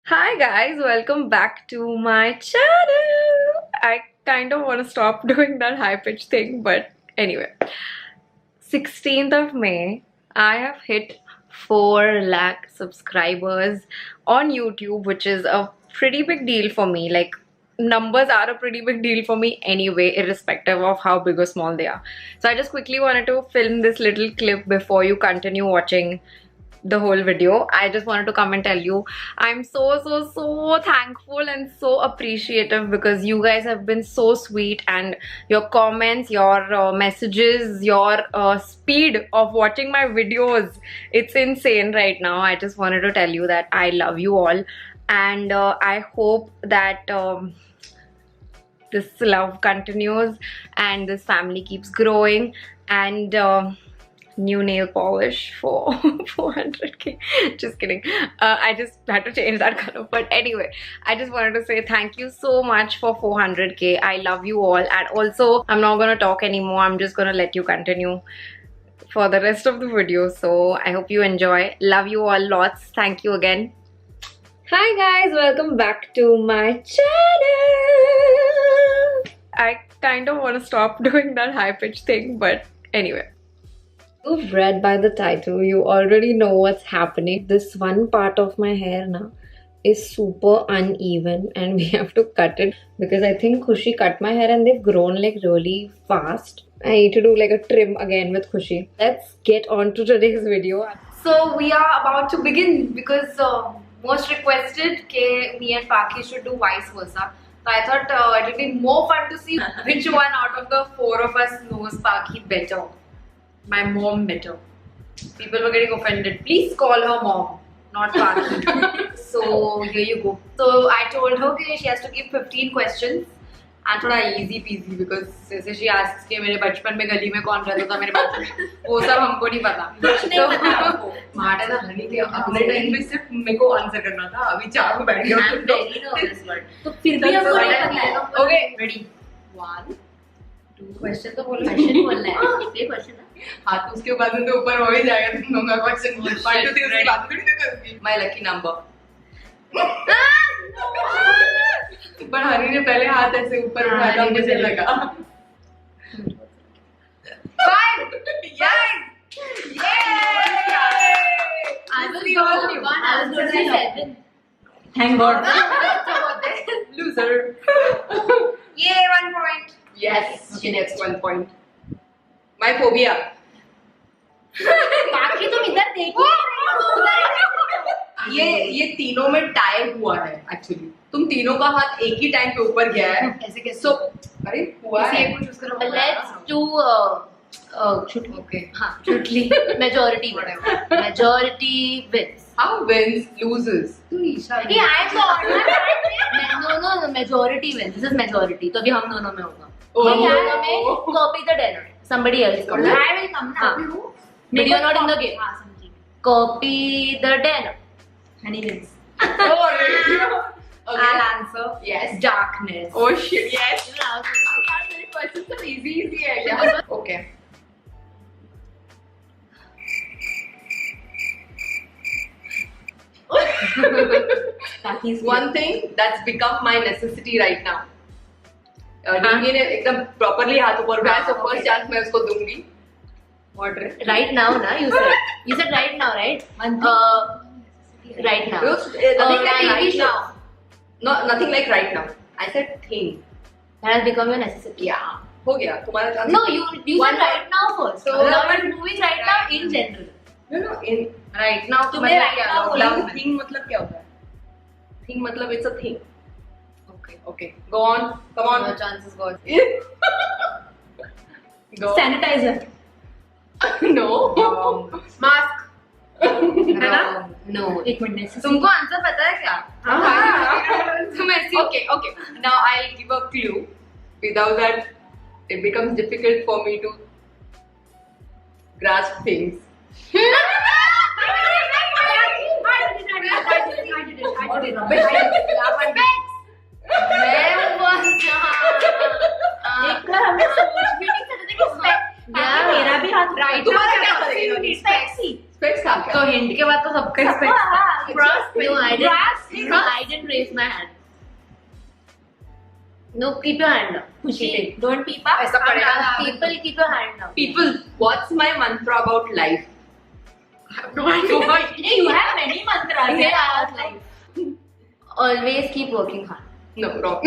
Hi guys, welcome back to my channel. I kind of want to stop doing that high pitch thing, but anyway. 16th of May, I have hit 4 lakh subscribers on YouTube, which is a pretty big deal for me. Like, numbers are a pretty big deal for me anyway, irrespective of how big or small they are. So I just quickly wanted to film this little clip before you continue watching the whole video. I just wanted to come and tell you I'm so thankful and so appreciative because you guys have been so sweet, and your comments, your messages, your speed of watching my videos, it's insane right now. I just wanted to tell you that I love you all, and I hope that this love continues and this family keeps growing. And new nail polish for 400k. Just kidding. I just had to change that color, but anyway, I just wanted to say thank you so much for 400k. I love you all, and also I'm not gonna talk anymore. I'm just gonna let you continue for the rest of the video. So I hope you enjoy. Love you all lots. Thank you again. Hi guys, welcome back to my channel. I kind of want to stop doing that high pitch thing, but anyway. You've read by the title, you already know what's happening. This one part of my hair now is super uneven and we have to cut it because I think Khushi cut my hair and they've grown like really fast. I need to do like a trim again with Khushi. Let's get on to today's video. So we are about to begin because most requested ke me and Paki should do vice versa. So I thought it would be more fun to see which one out of the 4 of us knows Paki better. My mom better. People were getting offended. Please call her mom, not Paki. So here you go. So I told her that she has to give 15 questions and thoda easy peasy because she asks कि मेरे बचपन में गली में कौन रहता था मेरे बाजू में, वो सब हमको नहीं पता. कुछ नहीं पता हमको. स्मार्ट है ना हनी के अपने टाइम पे सिर्फ मेरे को आंसर करना था. अभी चार बैठ गए. I'm very nervous but. तो फिर भी हमको नहीं पता. Okay, ready. 1, 2 क्वेश्चन तो बोलो. क्वेश्चन बोलना है. ये क्वेश्चन है. हाँ तो उसके बाद में तो ऊपर हो ही जाएगा तुम लोगों का क्वेश्चन. 1, 2, 3 उसके बाद थोड़ी ना करूँगी. My lucky number. पर हनी ने पहले हाथ ऐसे ऊपर उठाया था मुझे लगा. 5. Yes. Yay! I was going to say 7. Thank God. Loser. Yay, 1 point. Yes, she gets 1 point. My phobia. बाकी तुम इधर देखो. ये तीनों में टाई हुआ है एक्चुअली. तुम तीनों का हाथ एक ही टाइम पे ऊपर गया है. ऐसे कैसे? So अरे हुआ है. कुछ चूज करो. Let's do okay. हाँ. Truthfully. Majority whatever. Majority wins. How wins loses? तू Isha. Yeah, I'm the no. Majority wins. This is majority. तो अभी हम दोनों में होगा. हम दोनों में copy the dinner. Somebody else. I will come now. But you're not in the game. हाँ समझी. Copy the dinner. Honey wins. Oh, okay. I'll answer. Yes. Darkness. Oh shit. Yes. This question so easy है क्या? Okay. One thing that's become my necessity right now. DP ने एकदम properly हाथ ऊपर उठाया तो फर्स्ट चांस मैं उसको दूंगी. वाटर. Right now ना you said right now right? Right now. Nothing like right now. No, nothing like right now. I said thing. That has become your necessity. Yeah. हो गया तुम्हारा chance. No, you said right now first. So we're moving right now in general. No, in right now. तुमने right now बोला. Thing मतलब क्या होता है? Thing मतलब it's a thing. Okay. Go on. Come on. No chances go. Go. Sanitizer. No. Mask. है ना? No. एक मिनट. तुमको आंसर पता है क्या? हाँ. तुम ऐसी. Okay. Now I'll give a clue. Without that, it becomes difficult for me to grasp things. मेरा भी हाथ राइट. तुम्हारा क्या करेगा? तो हिंट के बाद तो सबका specs. I raise my hand. No, keep your hand up. Khushi, don't peep up. ऐसा पड़ेगा ना। People, keep your hand up. People, what's my mantra about life? No idea. You have many mantras. Yeah, life. Always keep working hard. No, wrong.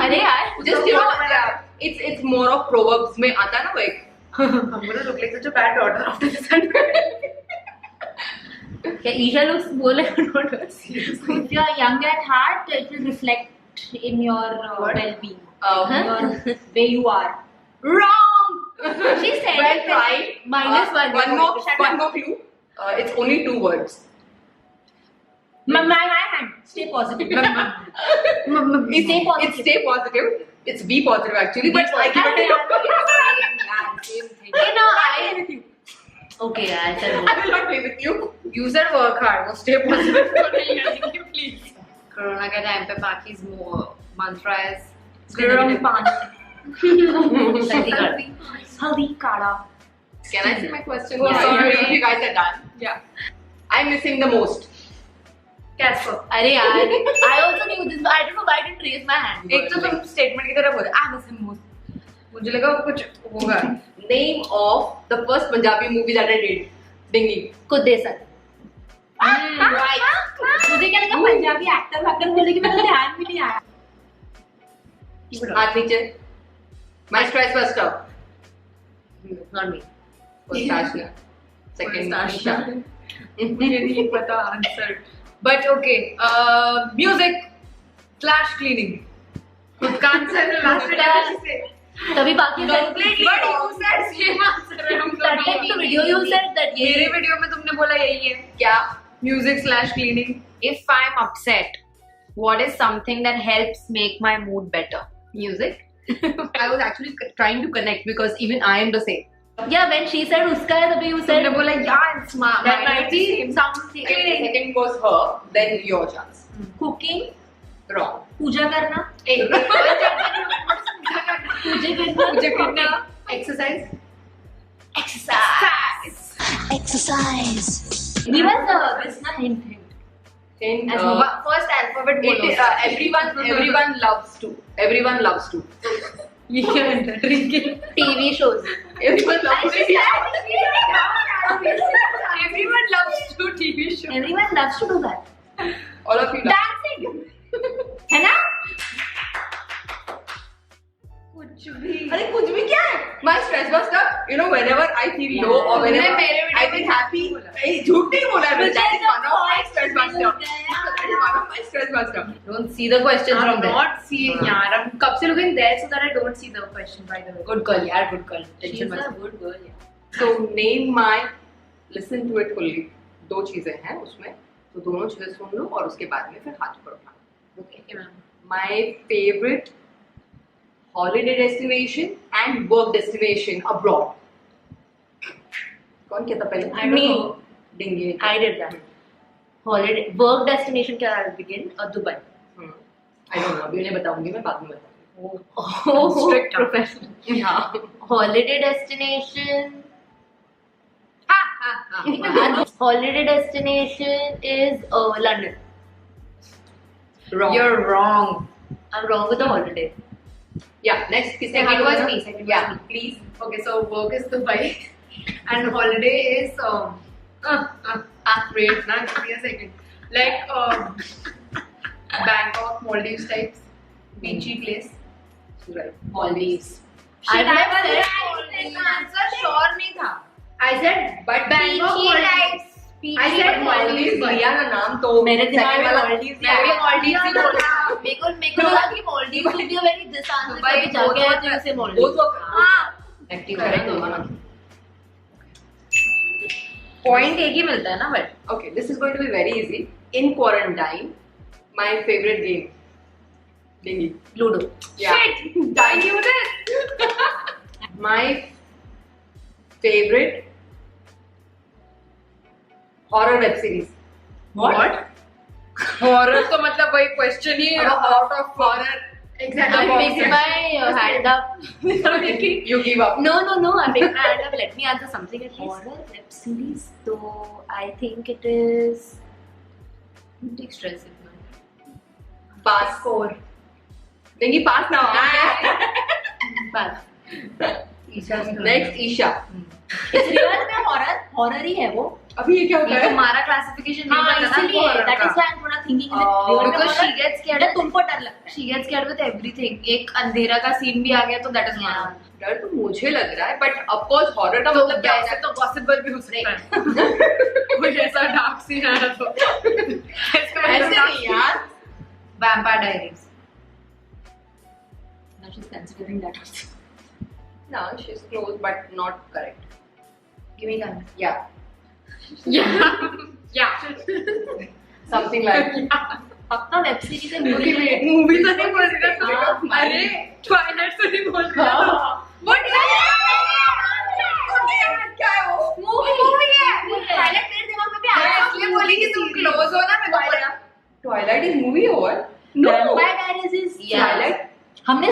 अरे यार, Just yeah, it's more of proverbs में आता है ना वो एक. I'm gonna look like such a bad daughter after this. क्या Isha looks more like a daughter? If you are young at heart, it will reflect in your well-being. Your way you are. Wrong. She said Well it. tried. Minus one. One more clue. It's only 2 words. My hand. Stay positive. Stay positive. It's stay positive. It's be positive actually, but I give it Same thing. You know, I. Okay, I said. I will not play with you. You said work hard. वो stay positive तो नहीं है, please. Corona के time पे बाकी mantra is गर्म पानी. हल्दी काढ़ा. Can I say my question? Oh, sorry. You guys are done. Yeah. I'm missing the most. Casper. अरे यार, I also knew this, but I don't know why I didn't raise my hand. एक तो तुम statement की तरह बोले, I'm missing most. मुझे लगा वो कुछ होगा. Name of the first Punjabi movie that I did. Dingy. खुद दे सर. मुझे क्या लगा पंजाबी एक्टर बोले कि मेरे ध्यान भी नहीं आया. हाथ नीचे. My stress buster. Not me. First Ashna. Second Nisha. मुझे नहीं पता answer. But okay, music / cleaning. खुद का answer है last time. तभी बाकी Completely but you said same answer है हम that time to video you said that ये मेरे वीडियो में तुमने बोला यही है. क्या? Music / cleaning. If I'm upset, what is something that helps make my mood better? Music. I was actually trying to connect because even I am the same. yeah when she said उसका है तभी you said तुमने बोला yeah it's my that might be something. If the second was her, then your chance. Cooking, Wrong. पूजा करना, पूजा करना, Exercise. exercise. Give us this na hint. Then, As first alphabet बोलो. everyone loves to. Everyone loves to. ये क्या है? Drinking. TV shows. Everyone loves to. Everyone loves to TV show. Everyone loves to do that. All of you love. Dancing. है ना? कुछ भी. अरे कुछ भी क्या है? My stress buster. You know, whenever I feel low or whenever I feel happy, झूठ नहीं बोला है. That is one of my stress buster. That is one of my stress buster. Don't see the question I'm from there. not seeing यार. I'm कब से looking there so that I don't see the question by the way. Good girl, यार, good girl. She's Tension a मत. good girl. Yeah. So name my. Listen to it fully. 2 चीजें हैं उसमें, तो दोनों चीजें सुन लो और उसके बाद में फिर हाथ ऊपर उठाना. Okay, ma'am. My favorite holiday destination and work destination abroad. कौन कहता पहले? I don't know. Dingy. I did that. Holiday work destination क्या begin Dubai. I don't know. अभी उन्हें बताऊंगी मैं बाद में बताऊंगी. Oh, Strict professional. Yeah. holiday destination. Ha. Holiday destination is London. Wrong. You're wrong. I'm wrong with the holiday. Yeah. Next. किसने Second हाथ was उठाया? me, second was Yeah. me. Please. Okay, so work is Dubai and holiday is wait, na, give me a second. Like Bangkok, Maldives types, beachy place. Right. Maldives. Shit, I I was said right. Answer sure नहीं था. I said But Bangkok, beachy Maldives. types. I said Maldives Maldives. लिया ना नाम तो मेरे दिमाग second में वाला Maldives मैं भी Maldives ही बोल रहा हूँ. मेरे को लगा कि Maldives will be a very this answer Dubai, कभी जाके आए both तो उसे both Maldives. of हाँ. active correct होगा ना. Point एक ही मिलता है ना but. Okay, this is going to be very easy. In quarantine, my favorite game. Dingy. Ludo. Yeah. Shit, I knew this. My favorite horror web series. What? Horror तो मतलब वही question ही है. Out of horror. Exactly. I picked my hand up. You give up. No. I picked my hand up. Let me answer something at least. Horror web series. So I think it is. Don't take stress. पास 4 डेंगी पास ना बस next Isha real में horror ही है वो। अभी ये क्या होता है तुम्हारा क्लासिफिकेशन नहीं हाँ, पता ना इसलिए horror that का। is why I'm थोड़ा thinking Because she gets scared with- तुमको डर लगता है। She gets scared with everything. एक अंधेरा का सीन भी आ गया तो that is one. डर तो मुझे लग रहा है बट ऑफ कोर्स हॉरर का तो मतलब क्या वैसे होता तो गॉसिप गर्ल भी हो सकता है। कोई ऐसा डार्क सीन आया तो है ऐसे नहीं यार Vampire Diaries. Now she's considering that also. no she's close but not correct Give me gun. yeah Yeah. something like पक्का वेब सीरीज है Okay, मूवी wait. मूवी तो नहीं बोल रही State ना। of mind. अरे ट्वाइलाइट तो नहीं बोल रही What is क्या है वो मूवी है पायलट मेरे दिमाग में भी मैं आया इसलिए बोली कि तुम क्लोज हो ना मैं तो बोला Twilight is movie or what? Vampire Diaries is Twilight? हमने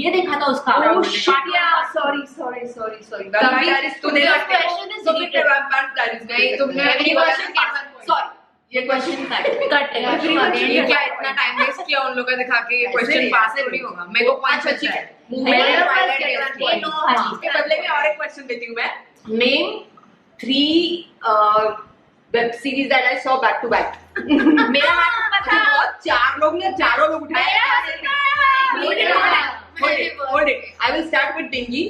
ये देखा था उसका Oh, shit, yeah, sorry. तभी Vampire Diaries तूने तूने वो question is तो फिर deleted. Vampire Diaries नहीं तुमने ये ये question क्वेश्चन sorry ये क्वेश्चन कट ये क्या इतना टाइम वेस्ट किया उन लोगों का दिखा के ये ऐसे क्वेश्चन नहीं, पास ऐसे थोड़ी नहीं। होगा मेरे को पॉइंट अच्छी है मैंने मैंने first Twilight किया देखा था। है। हाँ, इसके बदले में और एक क्वेश्चन देती हूँ मैं name 3 web series that I saw back to back मेरा हाथ पता बहुत चार लोग ने चारों लोग उठाए hold it I will start with Dingy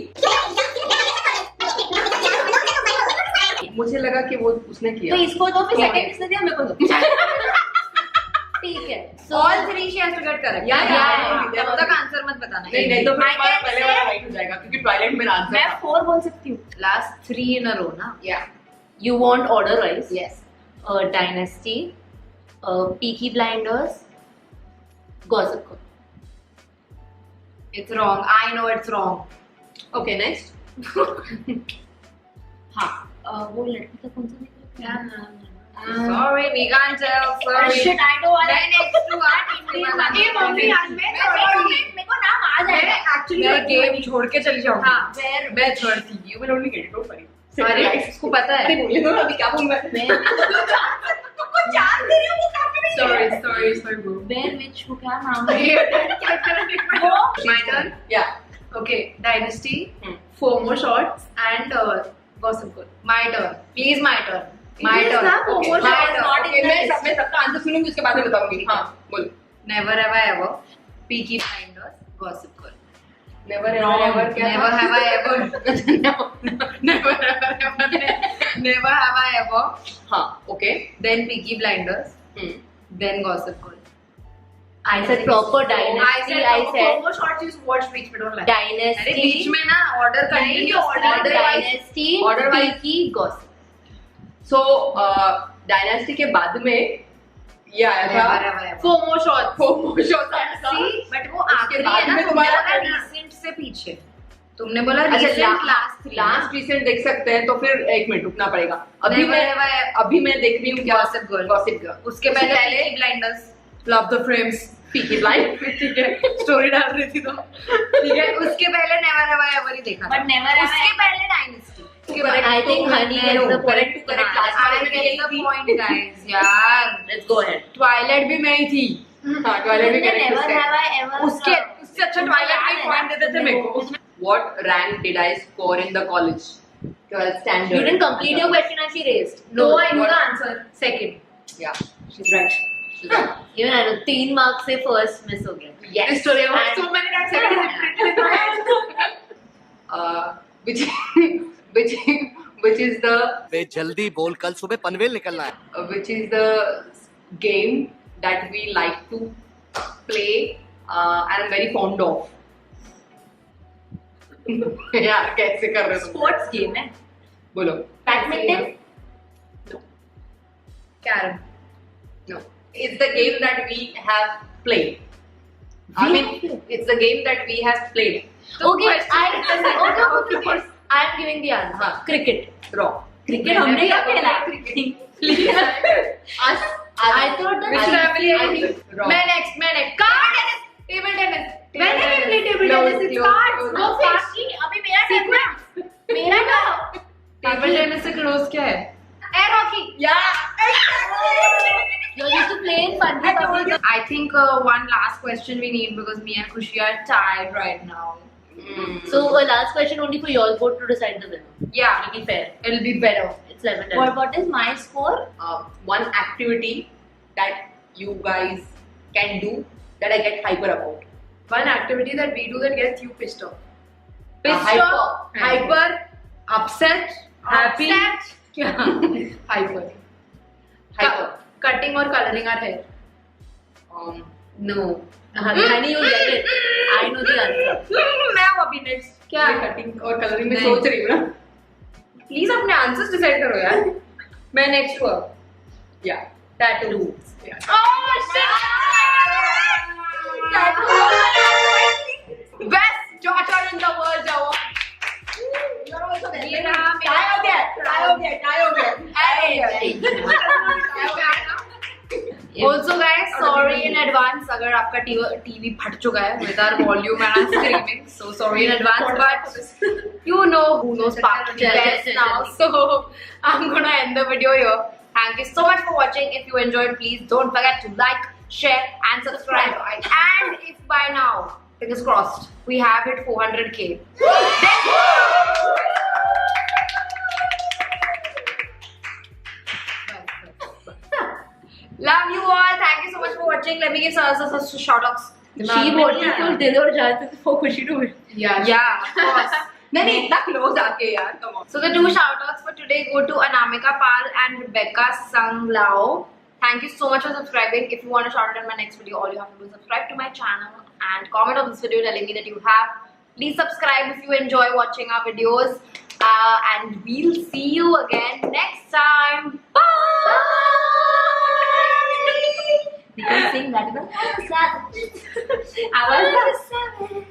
मुझे लगा कि वो उसने तो किया इसको तो फिर सेकंड किसने दिया मेरे को दो ठीक है All three she has to get correct. Yeah. तब तक आंसर मत बताना नहीं तो फिर I हमारा can पहले say- वाला राइट हो जाएगा क्योंकि ट्वाइलाइट मेरा आंसर मैं 4 बोल सकती हूँ लास्ट 3 in a row ना या You want order wise yes Dynasty Peaky Blinders Gossip Girl It's wrong. I know it's wrong. Okay next हाँ वो लड़की का कौन सा देख रहा है Sorry, we can't tell. Sorry. Shit, I don't want मैं next to art ये मम्मी आज मेरे को नाम आ जाएगा actually मैं गेम छोड़ के चली जाऊंगी. हाँ where मैं छोड़ती. You will only get it don't worry अरे उसको पता है. बोले दो अभी क्या बोलूं मैं तुमको चार दे रही हूं वो काफी नहीं Sorry, bro. where which वो क्या नाम है वो My turn. या Okay, Dynasty, Hmm. 4 more shots and Gossip Girl. My turn. Please, my turn. My It is turn. not four Okay, more my shots, turn. not in okay the मैं list. सबका answer सुनूंगी उसके बाद में बताऊंगी हां बोल Never have I ever. Peaky Blinders, Gossip Girl. Never Wrong. Ever क्या Never have I ever. Never have I ever. Never have I ever. हां okay Then Peaky Blinders. Then Gossip Girl. I said proper Dynasty I said four more shots you watch बीच में don't lie. अरे बीच Dynasty में ना order continuous order wise. Dynasty order wise. Peaky Gossip सो dynasty के बाद में ये आया Never था have I ever. 4 more shots वो मोशो आया था See, but वो उसके आखिरी बाद है ना में तुमने तुम्हारा बोला क्या? recent से पीछे. तुमने बोला अच्छा recent last 3. लास्ट रिसेंट देख सकते हैं तो फिर एक मिनट रुकना पड़ेगा Never have I ever. अभी मैं देख रही हूँ क्या Gossip Girl. गॉसिप गर्ल उसके पहले Peaky Blinders. Love the Frames. Peaky blind ठीक है स्टोरी डाल रही थी तो ठीक है उसके पहले never have I ever he देखा था But never have I उसके ever- पहले dynasty I think Honey gets the point. correct I get the point guys यार Let's go ahead. ट्वाइलाइट भी मैं ही थी हाँ ट्वाइलाइट भी तुमने correct never have I ever उसके उससे अच्छा ट्वाइलाइट में पॉइंट देते थे मेरे को What rank did I score in the college 12th standard? You didn't complete your question as she raised. no I know what- the answer second Yeah, she's right. She's right. Even I know 3 marks से first miss हो गया. Yes. this story was And- so many times second Which which is the बे जल्दी बोल कल सुबह पनवेल निकलना है which is the game that we like to play and I'm very fond of. यार कैसे कर रहे हो तुम? Sports game है. बोलो. Badminton. Carrom No. It's the game that we have played. I mean, it's the game that we have played. Okay, okay. I'm giving the answer. हाँ. Cricket. Wrong. Cricket हमने क्या खेला? Us. I thought that Which family I are you? think wrong. मैं next car tennis table tennis मैंने भी play table Close, tennis it's close, cards close. no fish बाकी अभी मेरा turn ना. मेरा ना. table tennis से close क्या है air hockey Yeah. You used to play in fun. I told you. I think one last question we need because me and Khushi are tired right now. So last question only for you all both to decide the winner. Yeah, It'll be fair. it'll be better. It's 11. What is my score? One activity that you guys can do that I get hyper about. One activity that we do that gets you pissed off. Hyper. Upset, happy. Hyper. Hyper. Cutting or coloring our hair. No. Honey, you'll get it. I know the answer. मैं वो अभी next क्या? Cutting और colouring में नहीं। सोच रही हूँ ना. Please अपने answers decide करो यार. मैं next हुआ. Yeah. Tattoo. Yeah. Oh shit! Tattoo. Best daughter in the world, जाओ. You're also there. ये रहा मेरा. Try again. Also guys, sorry in advance अगर आपका TV फट चुका है with our volume and our screaming. So sorry in advance, but you know who knows Park best now. So I'm gonna end the video here. Thank you so much for watching. If you enjoyed, please don't forget to like, share and subscribe. And if by now, fingers crossed, we have hit 400k. Love you all. Thank you so much for watching. Let me give some shout outs. She wanted to दिल और जान for खुशी to win. Yeah, of course. नहीं इतना close आके यार. Come on. So the two shout outs for today go to Anamika Pal and Rebecca Sanglao. Thank you so much for subscribing. If you want to shout out in my next video, all you have to do is subscribe to my channel and comment on this video telling me that you have. Please subscribe if you enjoy watching our videos. And we'll see you again next time. Bye! You can sing that. I was 7.